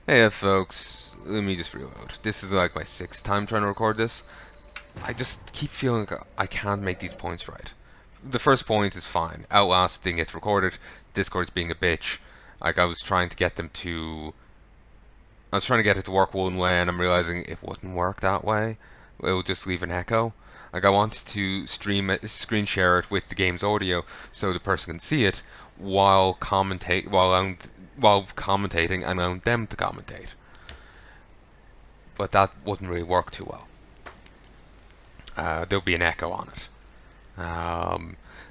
Hey folks, let me just reload. This is like my sixth time trying to record this. I just keep feeling like I can't make these points right. The first point is fine. Outlast didn't get recorded. Discord's being a bitch. Like I was trying to get them to I was trying to get it to work one way and I'm realizing it wouldn't work that way. It would just leave an echo. Like I wanted to screen share it with the game's audio so the person can see it while commentating and allowing them to commentate. But that wouldn't really work too well. There'll be an echo on it.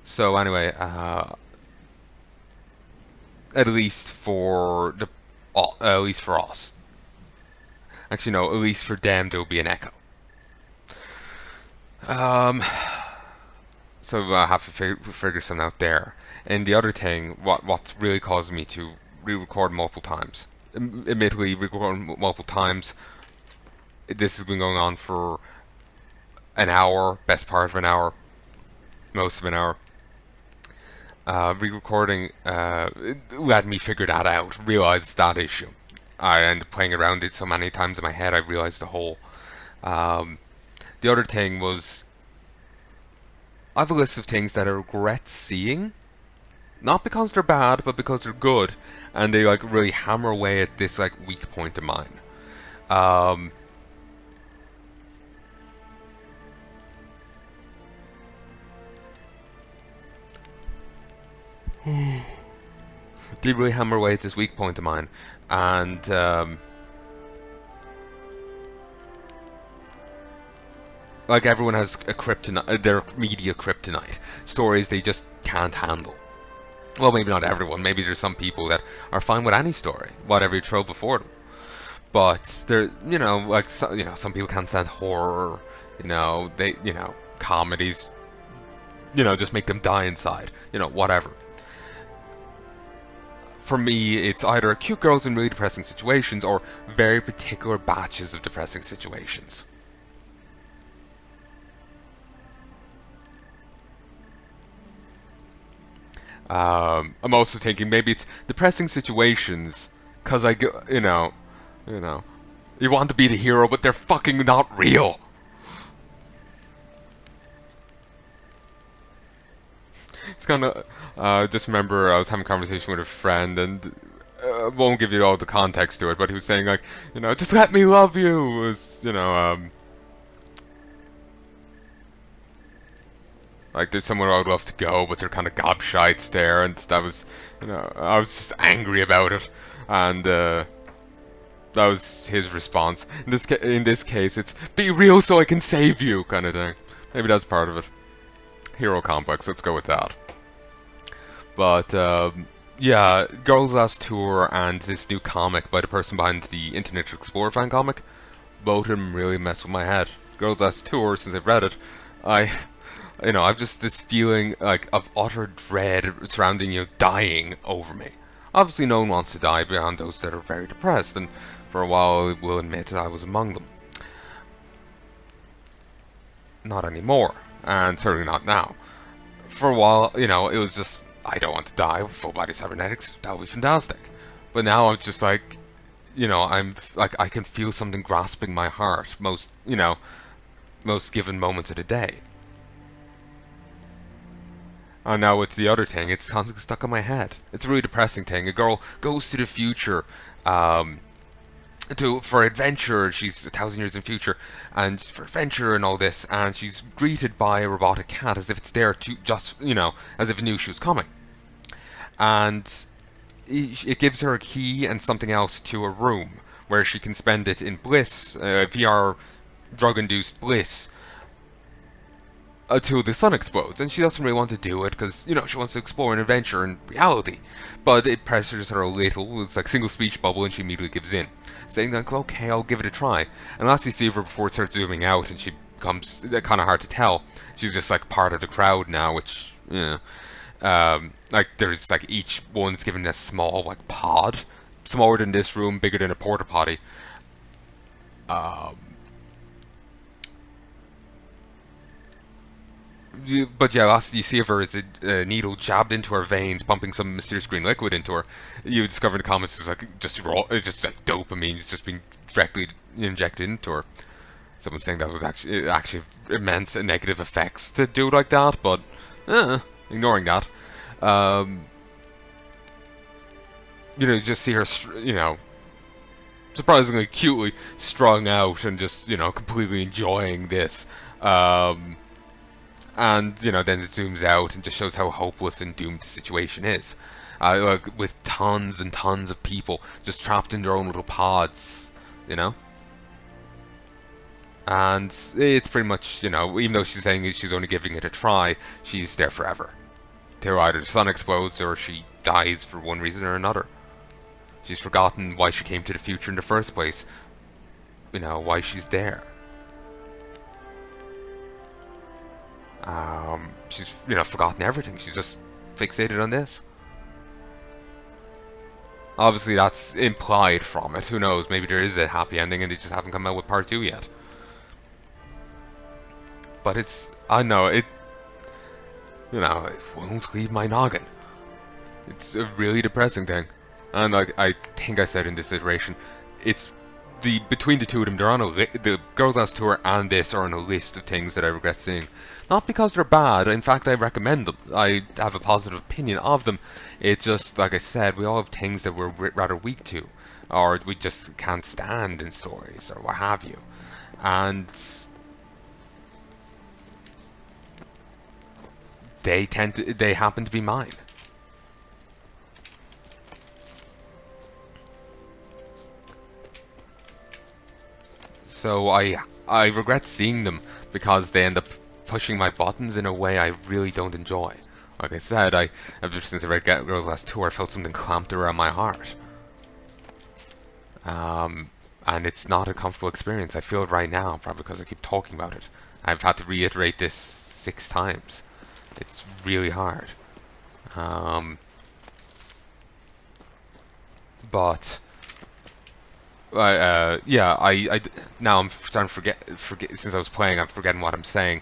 So anyway, at least for at least for us. Actually, no. At least for them, there'll be an echo. Um, so I have to figure something out there. And the other thing, what's really caused me to re-record multiple times. Admittedly, re-record multiple times. This has been going on for an hour, best part of an hour, most of an hour. Re-recording let me figure that out, realize that issue. I ended up playing around it so many times in my head, I realized the whole. The other thing was, I have a list of things that I regret seeing, not because they're bad, but because they're good, and they like really hammer away at this like weak point of mine. They really hammer away at this weak point of mine, and like everyone has a kryptonite, their media kryptonite, stories they just can't handle. Well, maybe not everyone. Maybe there's some people that are fine with any story, whatever you throw before them. But there, like some people can't stand horror. Comedies, just make them die inside. Whatever. For me, it's either cute girls in really depressing situations or very particular batches of depressing situations. I'm also thinking maybe it's depressing situations because you want to be the hero, but they're fucking not real. It's kind of. Just remember, I was having a conversation with a friend, and won't give you all the context to it, but he was saying like, just let me love you. It was, like there's somewhere I'd love to go, but they're kind of gobshites there, and that was, I was just angry about it, and that was his response. In this case, it's be real so I can save you kind of thing. Maybe that's part of it. Hero complex. Let's go with that. But yeah, Girls Last Tour and this new comic by the person behind the Internet Explorer fan comic, both of them really mess with my head. Girls Last Tour, since I've read it, I've just this feeling like of utter dread surrounding dying over me. Obviously, no one wants to die beyond those that are very depressed, and for a while, I will admit I was among them. Not anymore, and certainly not now. For a while, it was just I don't want to die with full body cybernetics. That would be fantastic. But now I'm just like, I'm like I can feel something grasping my heart most given moments of the day. And now with the other thing, it's constantly stuck in my head. It's a really depressing thing. A girl goes to the future, for adventure. She's 1,000 years in the future, and for adventure and all this, and she's greeted by a robotic cat as if it's there to just, as if it knew she was coming. And it gives her a key and something else to a room where she can spend it in bliss, VR drug-induced bliss, until the sun explodes. And she doesn't really want to do it because, she wants to explore an adventure in reality. But it pressures her a little. It's like single speech bubble, and she immediately gives in, saying like, okay, I'll give it a try. And last we see her before it starts zooming out, and she becomes kind of hard to tell. She's just like part of the crowd now, which, like there's like each one's given a small like pod, smaller than this room, bigger than a porta potty. But yeah, last you see of her is a needle jabbed into her veins, pumping some mysterious green liquid into her. You discover in the comments it's like just raw, it's just like dopamine. It's just being directly injected into her. Someone's saying that would actually have immense negative effects to do like that, but ignoring that. You just see her, surprisingly cutely strung out and just, completely enjoying this. And, then it zooms out and just shows how hopeless and doomed the situation is. Like, with tons and tons of people just trapped in their own little pods, And it's pretty much, even though she's saying she's only giving it a try, she's there forever. Till either the sun explodes or she dies for one reason or another. She's forgotten why she came to the future in the first place. Why she's there. She's, forgotten everything. She's just fixated on this. Obviously, that's implied from it. Who knows? Maybe there is a happy ending and they just haven't come out with part 2 yet. But I know, it won't leave my noggin. It's a really depressing thing. And I think I said in this iteration, it's between the two of them, they're on the Girls Last Tour and this are on a list of things that I regret seeing. Not because they're bad, in fact I recommend them. I have a positive opinion of them. It's just, like I said, we all have things that we're rather weak to, or we just can't stand in stories, or what have you. And they happen to be mine. So I regret seeing them because they end up pushing my buttons in a way I really don't enjoy. Like I said, ever since I read Girls Last Tour, I felt something clamped around my heart. And it's not a comfortable experience. I feel it right now, probably because I keep talking about it. I've had to reiterate this 6 times. It's really hard. But now I'm starting to forget. Since I was playing, I'm forgetting what I'm saying,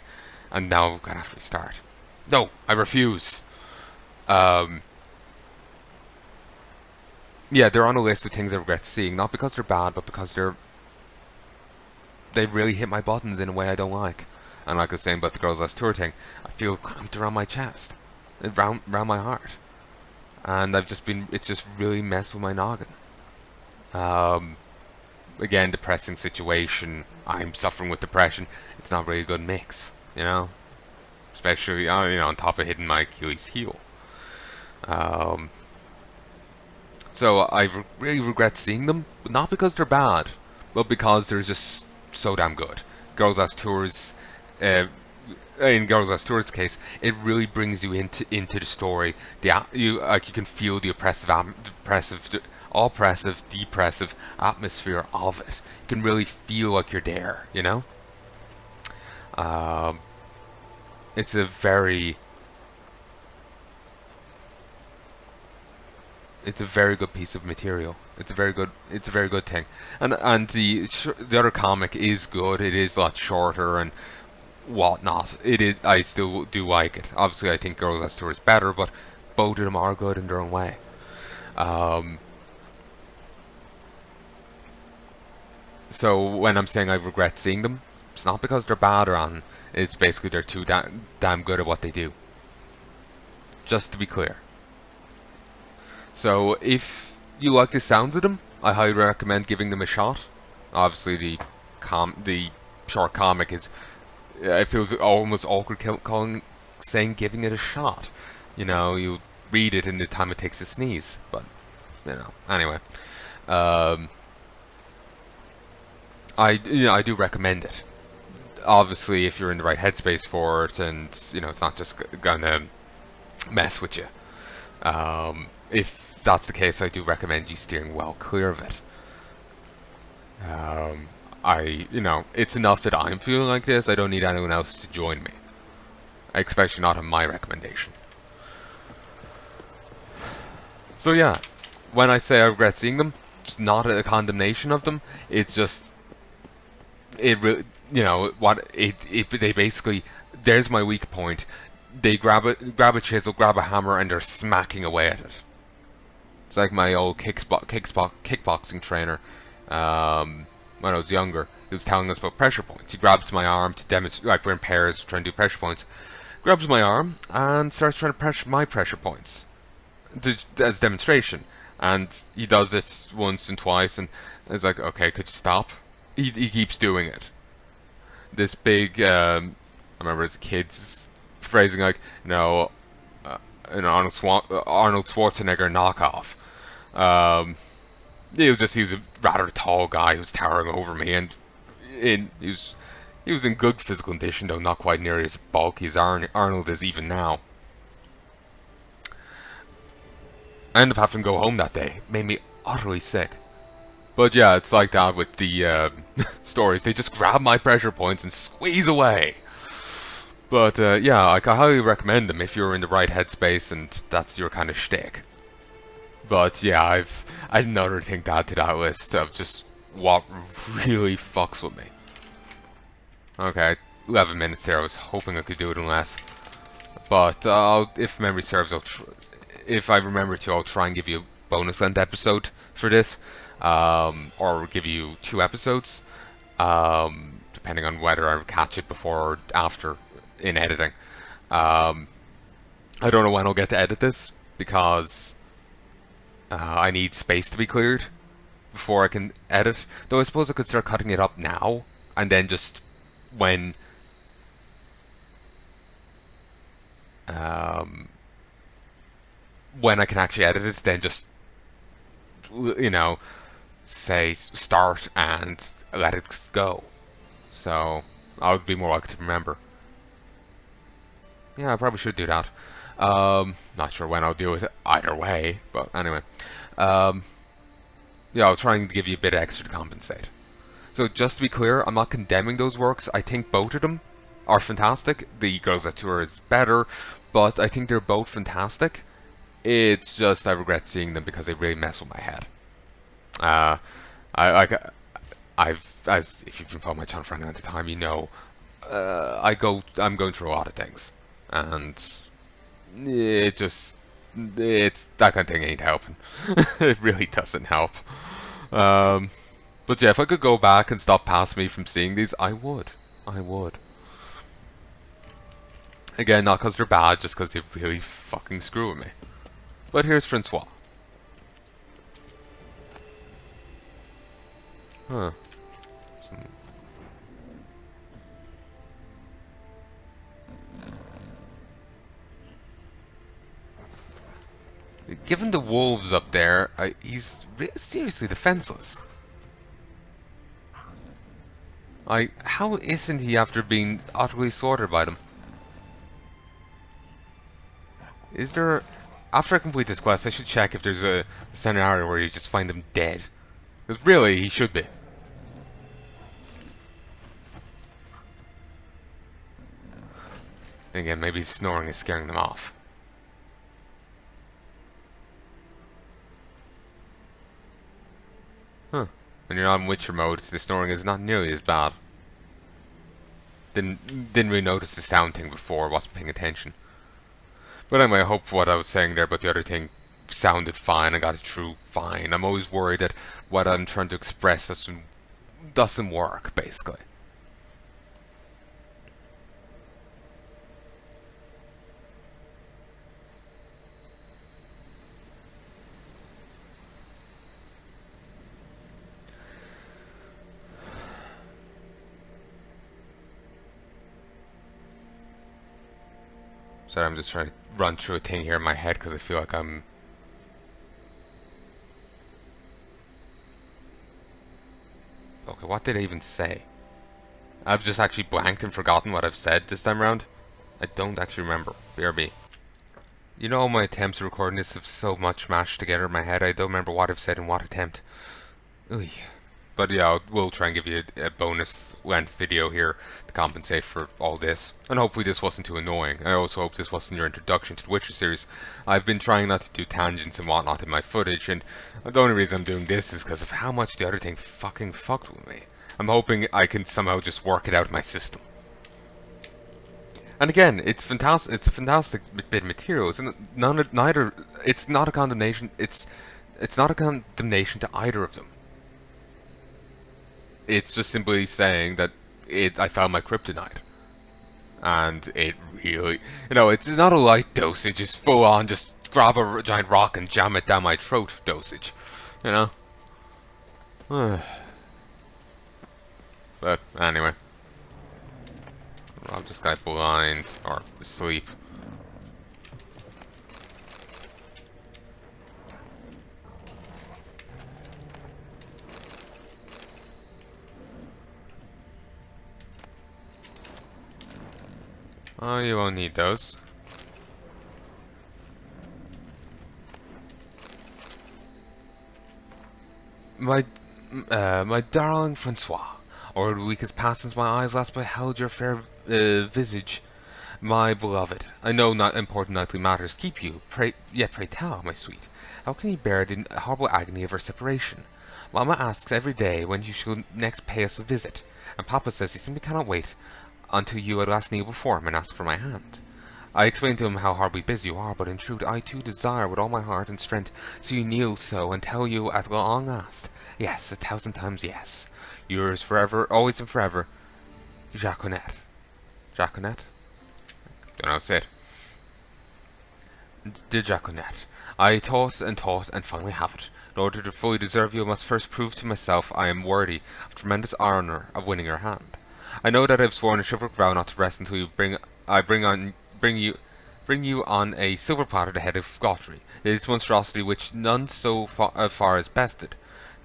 and now I'm gonna have to restart. No, I refuse. Yeah, they're on a list of things I regret seeing, not because they're bad, but because they really hit my buttons in a way I don't like. And like I was saying about the Girls Last Tour thing, I feel clamped around my chest, around my heart, and it's just really messed with my noggin. Again, depressing situation. I'm suffering with depression. It's not really a good mix, especially on top of hitting my Achilles heel. So I really regret seeing them, but not because they're bad, but because they're just so damn good. Girls Last Tour's, in Girls Last Tour's case, it really brings you into the story. You can feel the depressive atmosphere of it. You can really feel like you're there, It's a very good piece of material. It's a very good thing. And the other comic is good. It is a lot shorter and whatnot. I still do like it. Obviously, I think Girls Last Tour is better, but both of them are good in their own way. So when I'm saying I regret seeing them, it's not because they're bad or anything. It's basically they're too damn good at what they do. Just to be clear. So if you like the sounds of them, I highly recommend giving them a shot. Obviously, the short comic is. It feels almost awkward saying giving it a shot. You read it in the time it takes to sneeze. But anyway. I do recommend it. Obviously, if you're in the right headspace for it, and it's not just gonna mess with you. If that's the case, I do recommend you steering well clear of it. It's enough that I'm feeling like this. I don't need anyone else to join me, especially not on my recommendation. So yeah, when I say I regret seeing them, it's not a condemnation of them. It's just. It really, they basically there's my weak point. They grab a chisel, grab a hammer, and they're smacking away at it. It's like my old kickboxing trainer when I was younger. He was telling us about pressure points. He grabs my arm to demonstrate, like we're in pairs trying to do pressure points. Grabs my arm and starts trying to pressure my pressure points as demonstration. And he does it once and twice, and it's like, okay, could you stop? He keeps doing it. This big, I remember as a kid's phrasing like, no, Arnold Schwarzenegger knockoff. He was a rather tall guy who was towering over me, and he was in good physical condition, though not quite nearly as bulky as Arnold is even now. I ended up having to go home that day. It made me utterly sick. But yeah, it's like that with the stories. They just grab my pressure points and squeeze away. But yeah, I highly recommend them if you're in the right headspace and that's your kind of shtick. But yeah, I've another thing to add to that list of just what really fucks with me. Okay, 11 minutes there. I was hoping I could do it in less. But if memory serves, if I remember to, I'll try and give you a bonus length episode for this. Or give you 2 episodes. Depending on whether I catch it before or after in editing. I don't know when I'll get to edit this because I need space to be cleared before I can edit. Though I suppose I could start cutting it up now and then just when I can actually edit it, then just say start and let it go. So I would be more likely to remember. Yeah, I probably should do that. Not sure when I'll do it either way, but anyway. Yeah, I'll try and give you a bit extra to compensate. So just to be clear, I'm not condemning those works. I think both of them are fantastic. The Girls at Tour is better, but I think they're both fantastic. It's just I regret seeing them because they really mess with my head. As if you've been following my channel for any length of time, you know, I'm going through a lot of things, and it's that kind of thing ain't helping. It really doesn't help. But yeah, if I could go back and stop past me from seeing these, I would. Again, not because they're bad, just because they really fucking screw with me. But here's Francois. Huh. Given the wolves up there, he's seriously defenseless. How isn't he after being utterly slaughtered by them? Is there... After I complete this quest, I should check if there's a scenario where you just find them dead. Because really, he should be. Then again, maybe snoring is scaring them off. Huh. When you're not in Witcher mode, the snoring is not nearly as bad. Didn't really notice the sound thing before, wasn't paying attention. But anyway, I hope what I was saying there about the other thing sounded fine, I got it through fine. I'm always worried that what I'm trying to express doesn't work, basically. Sorry, I'm just trying to run through a thing here in my head because I feel like I'm... Okay, what did I even say? I've just actually blanked and forgotten what I've said this time around. I don't actually remember. BRB. You know, my attempts at recording this have so much mashed together in my head, I don't remember what I've said in what attempt. Oy. But yeah, we'll try and give you a bonus length video here to compensate for all this. And hopefully this wasn't too annoying. I also hope this wasn't your introduction to the Witcher series. I've been trying not to do tangents and whatnot in my footage, and the only reason I'm doing this is because of how much the other thing fucking fucked with me. I'm hoping I can somehow just work it out of my system. And again, it's fantastic. It's a fantastic bit of material. It's neither. It's not a condemnation. It's not a condemnation to either of them. It's just simply saying that I found my kryptonite, and it really, it's not a light dosage. It's full on. Just grab a giant rock and jam it down my throat dosage. You know. But anyway, rob this guy blind or asleep. Oh, you won't need those. My darling Francois, or the week has passed since my eyes last beheld your fair visage, my beloved. I know not important nightly matters keep you, yet pray tell, my sweet, how can you bear the horrible agony of our separation? Mamma asks every day when you shall next pay us a visit, and Papa says he simply cannot wait until you at last kneel before him and ask for my hand. I explained to him how horribly busy you are, but in truth I too desire with all my heart and strength to you kneel so and tell you at long last, yes, 1,000 times yes, yours forever, always and forever, Jaconette. Jaconette? Don't know how to say it. Dear Jaconette, I thought and finally have it. In order to fully deserve you, I must first prove to myself I am worthy of tremendous honour of winning your hand. I know that I have sworn a chivalric vow not to rest until bring you on a silver platter the head of GotY. It is monstrosity which none so far as bested.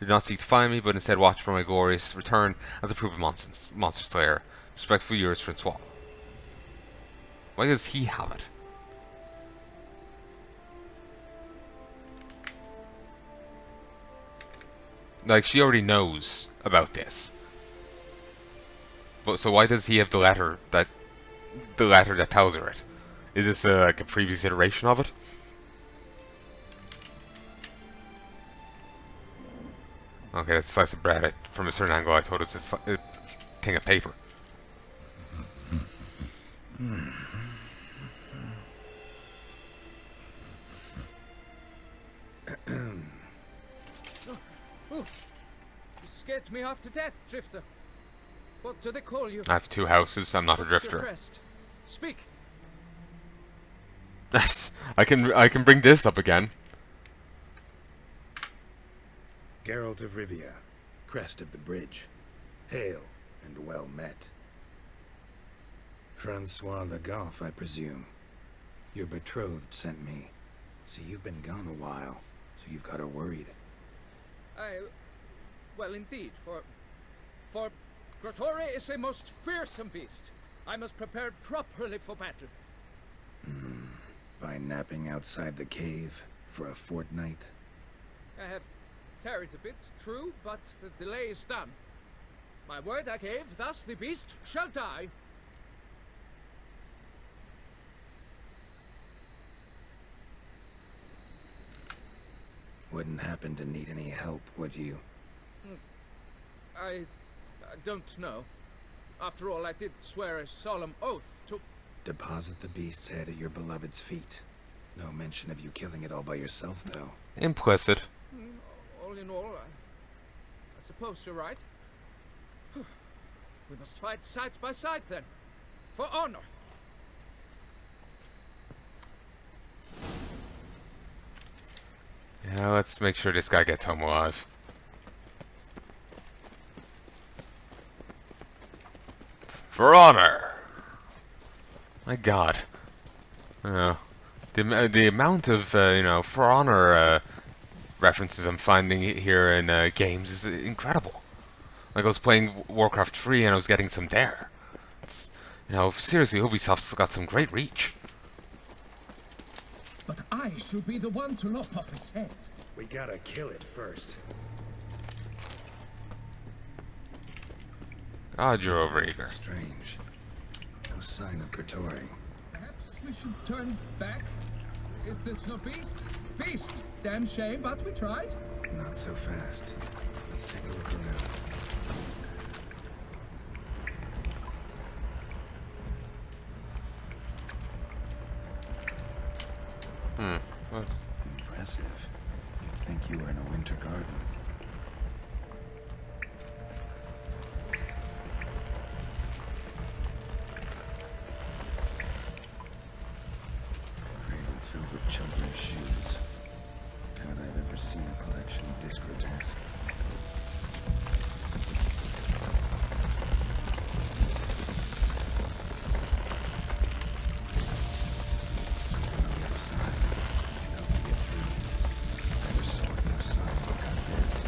Did not seek to find me, but instead watch for my glorious return as a proof of monster slayer. Respectfully yours, Francois. Why does he have it? Like, she already knows about this. But so why does he have the letter that tells her it? Is this like a previous iteration of it? Okay, that's a slice of bread. From a certain angle, I thought it was a thing of paper. You scared me half to death, Drifter. What do they call you? I have 2 houses. I'm not a drifter. Speak. Yes, I can bring this up again. Geralt of Rivia, crest of the bridge. Hail and well met. Francois Le Goff, I presume. Your betrothed sent me. See, you've been gone a while, so you've got her worried. Well, indeed, for GotY is a most fearsome beast. I must prepare properly for battle. By napping outside the cave for a fortnight? I have tarried a bit, true, but the delay is done. My word I gave, thus the beast shall die. Wouldn't happen to need any help, would you? I don't know. After all, I did swear a solemn oath to... Deposit the beast's head at your beloved's feet. No mention of you killing it all by yourself, though. Implicit. All in all, I suppose you're right. We must fight side by side, then. For honor. Yeah, let's make sure this guy gets home alive. For honor! My god. The amount of, For Honor references I'm finding here in games is incredible. Like, I was playing Warcraft 3 and I was getting some there. It's, seriously, Ubisoft's got some great reach. But I should be the one to lop off its head. We gotta kill it first. God, you're overeager. Strange. No sign of GotY. Perhaps we should turn back? If there's no beast? Beast! Damn shame, but we tried. Not so fast. Let's take a look around. Well, Impressive. You'd think you were in a winter garden. Cradle filled with children's shoes. Doubt I've ever seen a collection this grotesque. Something on the other side. Can help me get through. Better sort your sign. Look at this.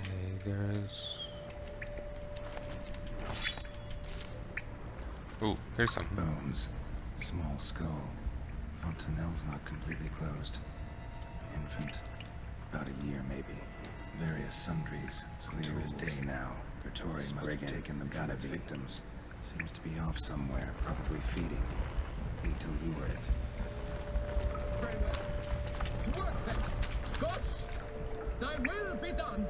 okay, there's... Ooh, here's some. Bones. Small skull. Fontanelle's not completely closed. An infant. About a year, maybe. Various sundries. Clear as day now. Gertori must have taken them from its victims. Seems to be off somewhere, probably feeding. Need to lure it. Very well. To work then. Gods, thy will be done.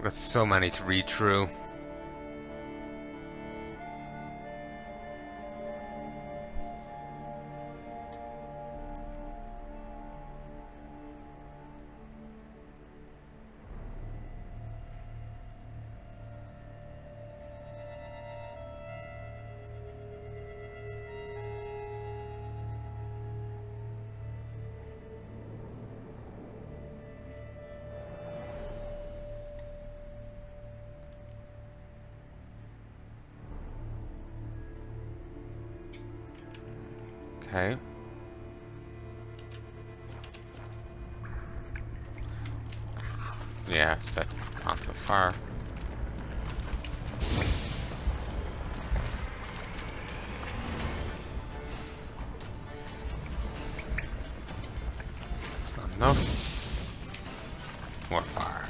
We've got so many to read through. Okay. Yeah, set onto the fire. It's not enough. More fire.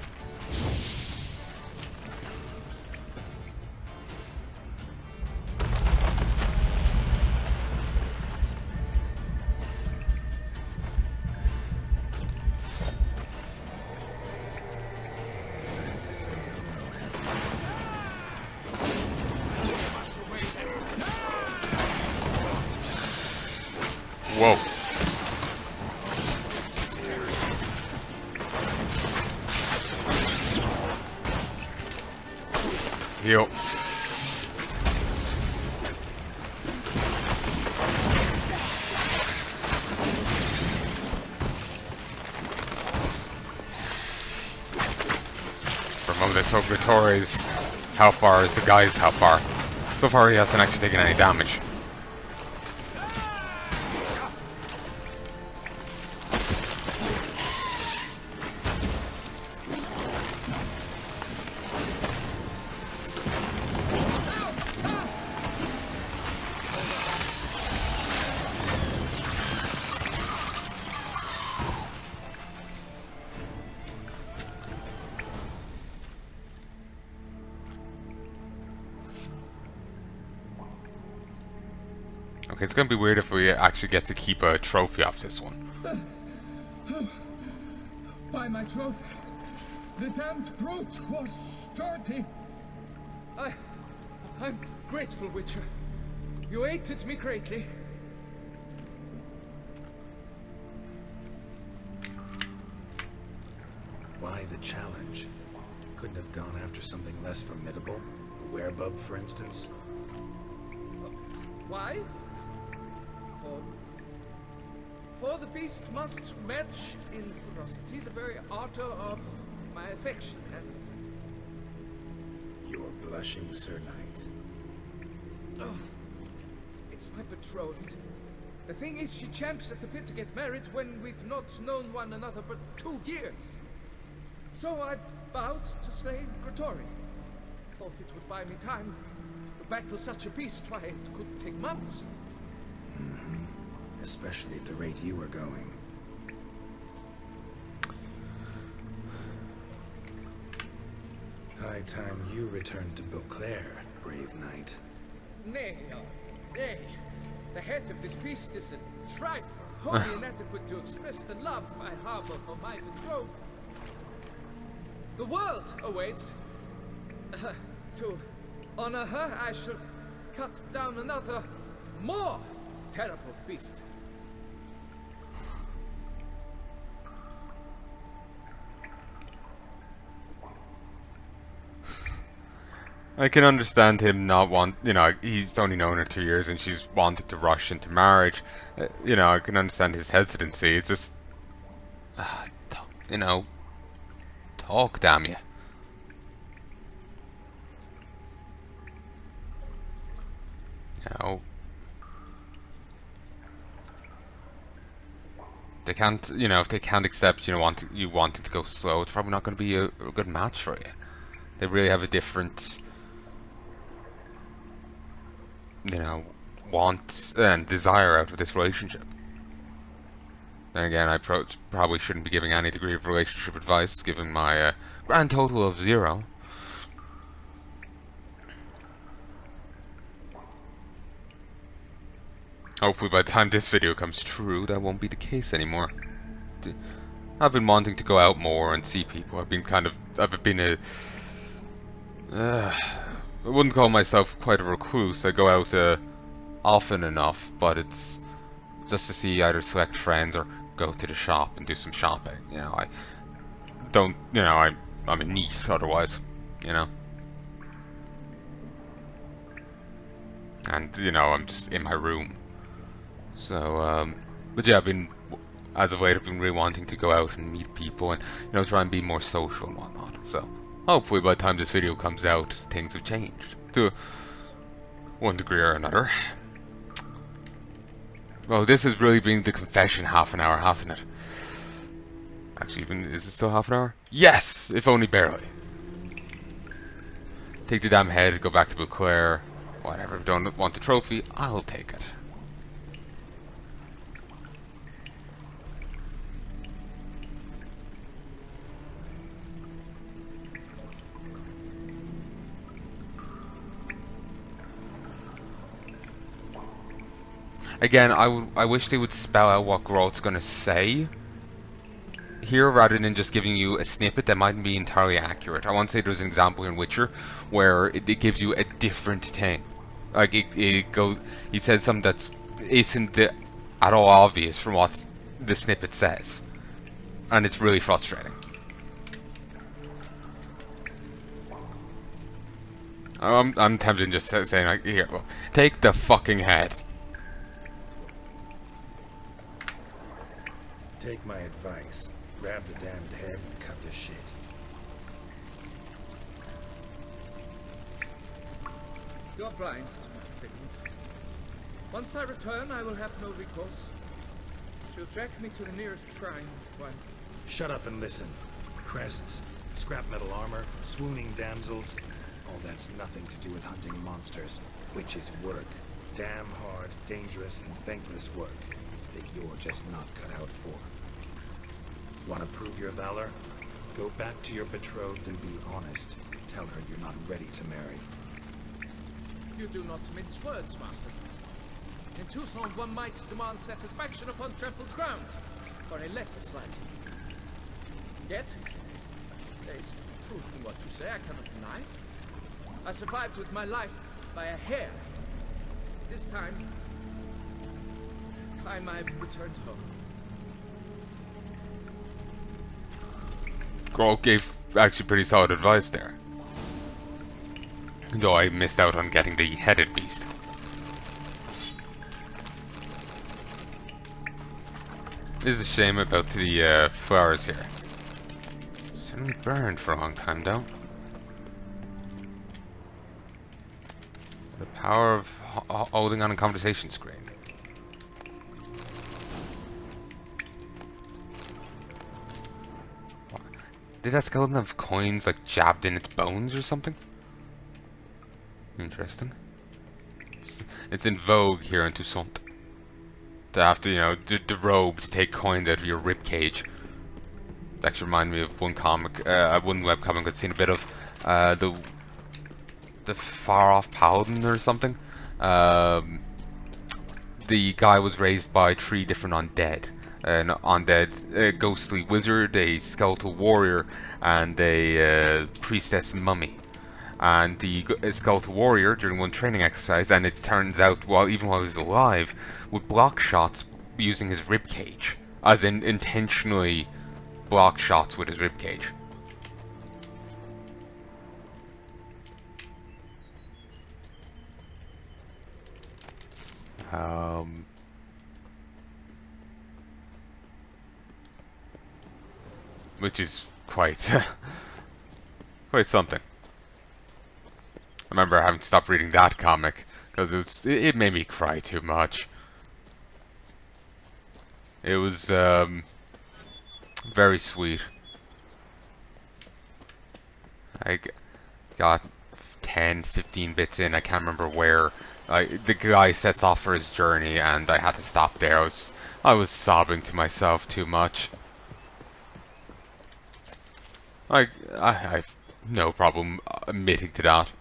Whoa. Heal. Remember, so Vittori's health bar is the guy's health bar. So far he hasn't actually taken any damage. Okay, it's gonna be weird if we actually get to keep a trophy off this one. By my troth, the damned brute was sturdy. I'm grateful, Witcher. You aided me greatly. Why the challenge? Couldn't have gone after something less formidable? A werebub, for instance? Why? For the beast must match in ferocity the very ardor of my affection, and You're blushing, Sir Knight. oh, it's my betrothed. The thing is, she champs at the pit to get married when we've not known one another but 2 years. So I vowed to slay GotY. Thought it would buy me time. To battle such a beast, why, it could take months. Especially at the rate you were going. High time you returned to Beauclair, brave knight. Nay, nay. The head of this beast is a trifle, wholly inadequate to express the love I harbor for my betrothed. The world awaits. To honor her, I shall cut down another, more terrible beast. I can understand him not want, you know, he's only known her 2 years and she's wanted to rush into marriage. You know, I can understand his hesitancy. It's just, you know, talk, damn you. You know, they can't, you know, if they can't accept, you know, you wanting to go slow, it's probably not going to be a good match for you. They really have a different, you know, want and desire out of this relationship. And again, I probably shouldn't be giving any degree of relationship advice, given my grand total of 0. Hopefully by the time this video comes true, that won't be the case anymore. I've been wanting to go out more and see people. I've been a I wouldn't call myself quite a recluse. I go out often enough, but it's just to see either select friends or go to the shop and do some shopping. You know, I don't, you know, I'm a neat otherwise, you know. And, you know, I'm just in my room. So, but yeah, as of late, I've been really wanting to go out and meet people and, you know, try and be more social and whatnot. So, hopefully by the time this video comes out, things have changed to one degree or another. Well, this has really been the confession half an hour, hasn't it? Actually, is it still half an hour? Yes! If only barely. Take the damn head, go back to Beauclair. Whatever, don't want the trophy, I'll take it. Again, I wish they would spell out what Geralt's gonna say here, rather than just giving you a snippet that mightn't be entirely accurate. I want to say there's an example in Witcher where it gives you a different thing. Like, he said something that isn't at all obvious from what the snippet says. And it's really frustrating. I'm tempted just saying, like, here, well, take the fucking head. Take my advice. Grab the damned head and cut the shit. You're blind to my predicament. Once I return, I will have no recourse. She'll drag me to the nearest shrine. Why? Shut up and listen. Crests, scrap metal armor, swooning damsels. All that's nothing to do with hunting monsters. Witches' work. Damn hard, dangerous, and thankless work that you're just not cut out for. Want to prove your valor? Go back to your betrothed and be honest. Tell her you're not ready to marry. You do not mince words, Master. In Tucson, one might demand satisfaction upon trampled ground, for a lesser slight. Yet, there is truth in what you say, I cannot deny. I survived with my life by a hair. This time I returned home. Geralt gave actually pretty solid advice there. Though I missed out on getting the headed beast. It is a shame about the flowers here. Certainly burned for a long time, though. The power of holding on a conversation screen. Did that skeleton have coins like jabbed in its bones or something? Interesting. It's in vogue here in Toussaint to have to, you know, the robe to take coins out of your rib cage. It actually reminded me of one comic, one webcomic I'd seen a bit of, the Far Off Paladin or something. The guy was raised by 3 different undead. An undead, a ghostly wizard, a skeletal warrior, and a priestess mummy. And the skeletal warrior, during one training exercise, and it turns out, even while he was alive, would block shots using his rib cage, as in intentionally block shots with his rib cage. Which is quite quite something. I remember having to stop reading that comic because it made me cry too much. It was very sweet. I got 10, 15 bits in. I can't remember where. The guy sets off for his journey, and I had to stop there. I was sobbing to myself too much. I've no problem admitting to that.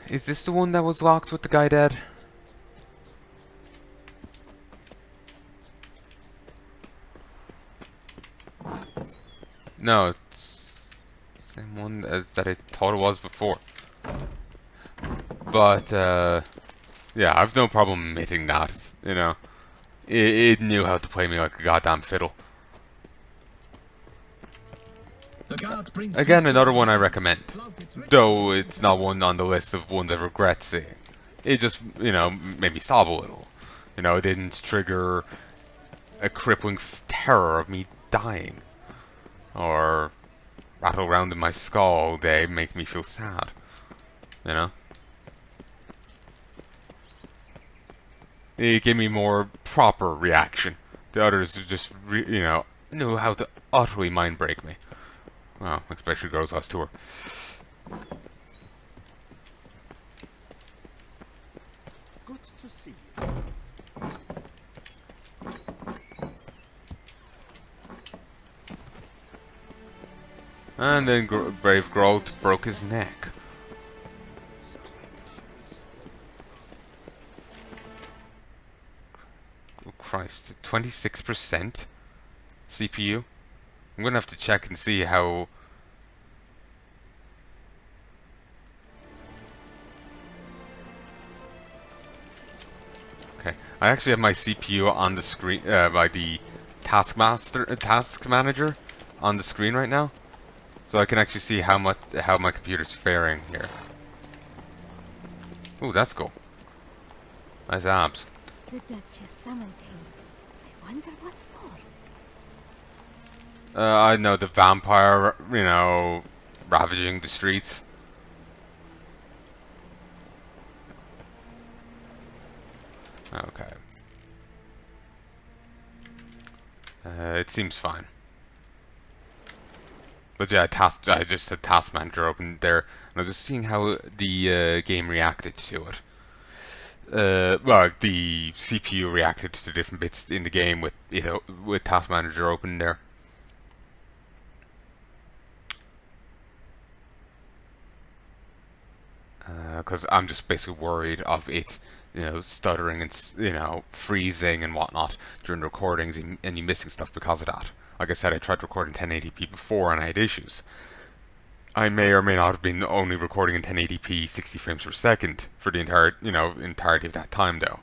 Is this the one that was locked with the guy dead? No, it's the same one that I thought it was before. But, yeah, I've no problem admitting that, you know. It knew how to play me like a goddamn fiddle. Again, another one I recommend. Though it's not one on the list of ones I regret seeing. It just, you know, made me sob a little. You know, it didn't trigger a crippling terror of me dying. Or rattle around in my skull all day, make me feel sad. You know? It gave me more proper reaction. The others just, you know, knew how to utterly mind break me. Well, especially Girls Last Tour. Good to see you. And then Brave Grolt broke his neck. Oh Christ, 26% CPU? I'm gonna have to check and see how... Okay, I actually have my CPU on the screen, by the task manager on the screen right now. So I can actually see how my computer's faring here. Ooh, that's cool. Nice abs. The Duchess summoned him. I wonder what for. I know the vampire, you know, ravaging the streets. Okay. It seems fine. But yeah, I just had Task Manager open there, and I was just seeing how the game reacted to it. Well, the CPU reacted to different bits in the game with, you know, with Task Manager open there. Because I'm just basically worried of it, you know, stuttering and, you know, freezing and whatnot during recordings and you missing stuff because of that. Like I said, I tried recording 1080p before and I had issues. I may or may not have been only recording in 1080p 60 frames per second for the entire, you know, entirety of that time though.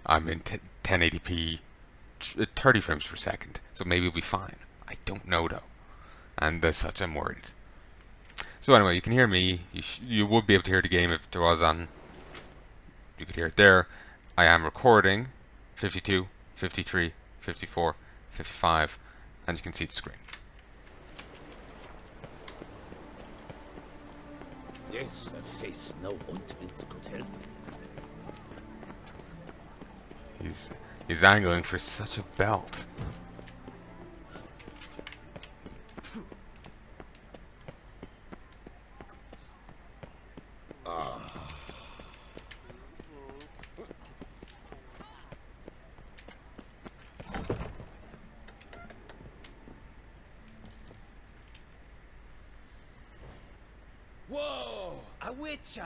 I'm in 1080p 30 frames per second, so maybe it'll be fine. I don't know though. And as such, I'm worried. So anyway, you can hear me. You would be able to hear the game if there was on. You could hear it there. I am recording 52, 53, 54, 55, and you can see the screen. Yes, a face no ointment could help. He's angling for such a belt. Whoa! A witcher!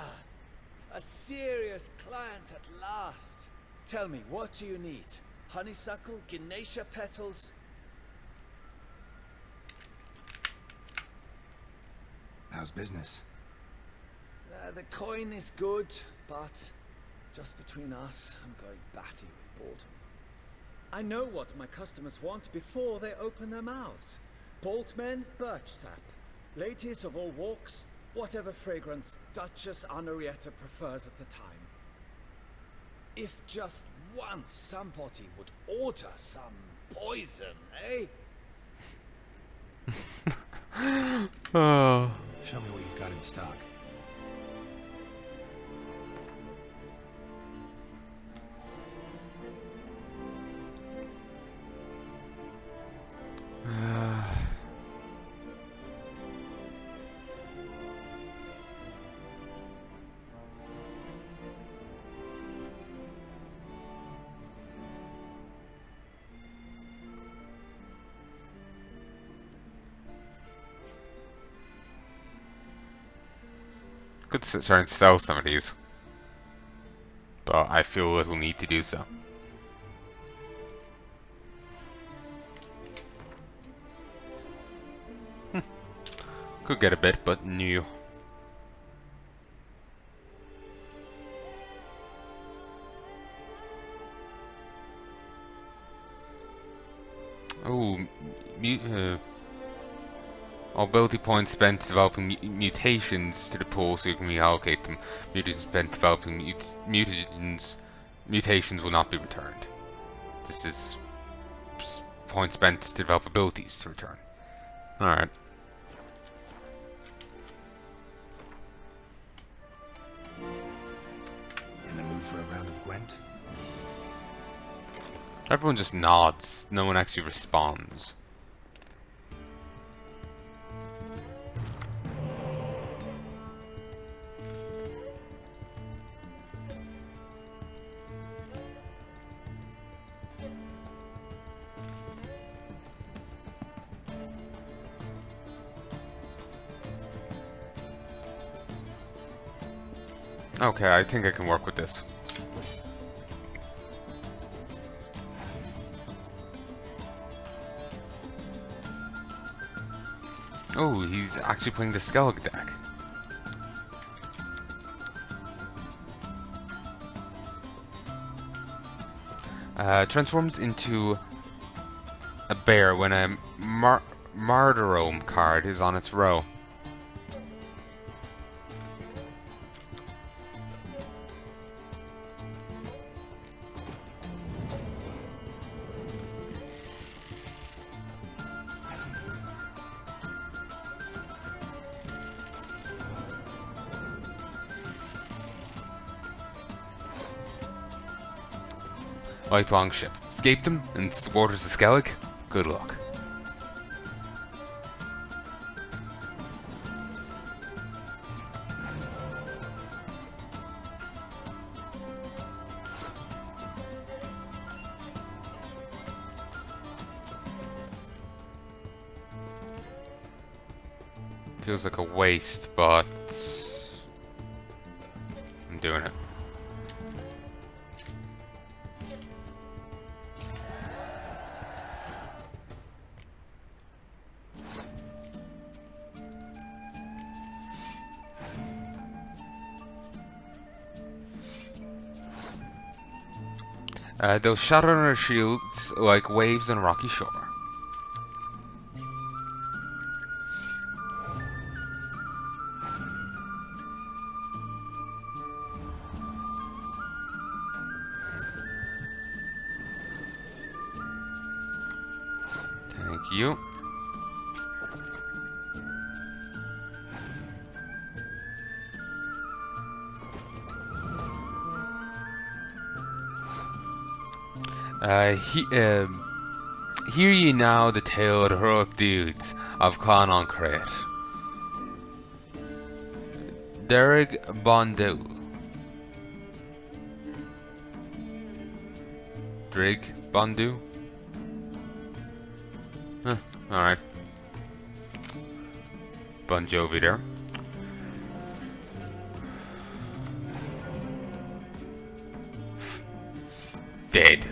A serious client at last. Tell me, what do you need? Honeysuckle, Ganesha petals? How's business? The coin is good, but just between us, I'm going batty with boredom. I know what my customers want before they open their mouths. Boltmen, birch sap. Ladies of all walks, whatever fragrance Duchess Anarietta prefers at the time. If just once somebody would order some poison, eh? Oh. Show me what you've got in stock. Could try and sell some of these, but I feel it will need to do so. Could get a bit, but new. Oh, ability points spent developing mutations to the pool so you can reallocate them. Mutations spent developing mutations will not be returned. This is points spent to develop abilities to return. Alright. In the mood for a round of Gwent? Everyone just nods. No one actually responds. Okay, I think I can work with this. Oh, he's actually playing the Skellig deck. Transforms into a bear when a Marderome card is on its row. Lifelong ship. Escaped him and waters the Skellig? Good luck. Feels like a waste, but I'm doing it. They'll shatter on our shields like waves on a rocky shore. Thank you. Hear ye now the tale of the heroic deeds of Khan on Crate. Derrig Bondu. Drig Bondu? Huh, alright. Bon Jovi there. Dead.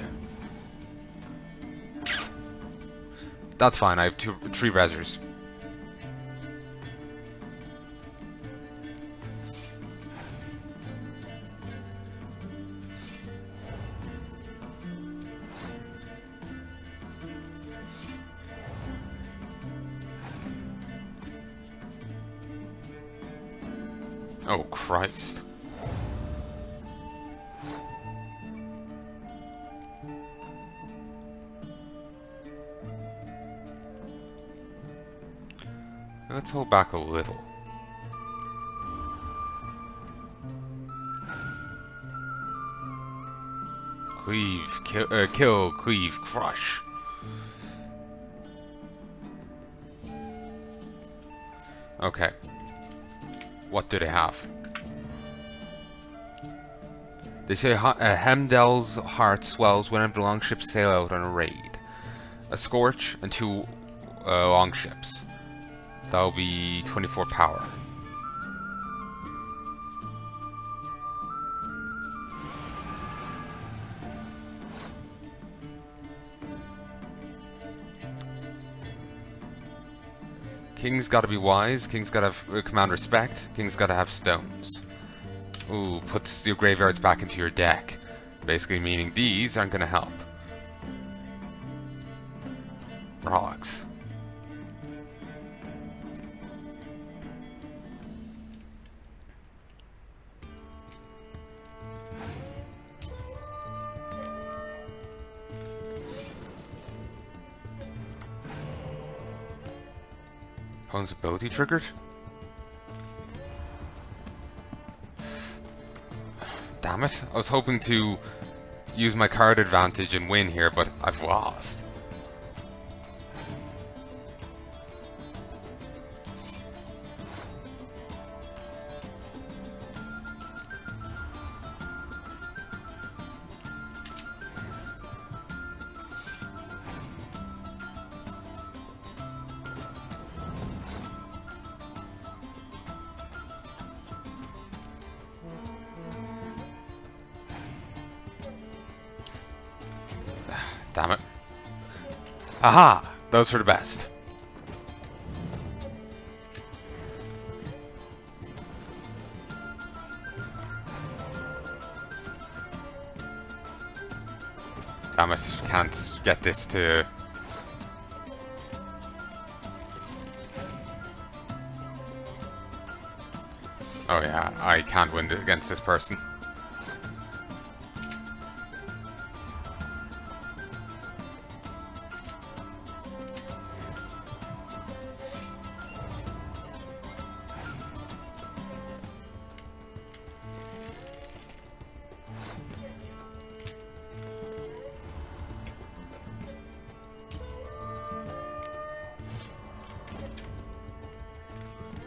That's fine, I have 3 rezzers. Oh, Christ. Let's hold back a little. Cleave, kill, cleave, crush. Okay. What do they have? They say Hemdel's heart swells whenever the longships sail out on a raid. A Scorch and 2 longships. That'll be 24 power. King's gotta be wise, King's gotta command respect, King's gotta have stones. Ooh, puts your graveyards back into your deck. Basically meaning these aren't gonna help. Rocks. Opponent's ability triggered? Damn it. I was hoping to use my card advantage and win here, but I've lost. Damn it. Aha! Those for the best. Damn it, can't get this to... Oh yeah, I can't win against this person.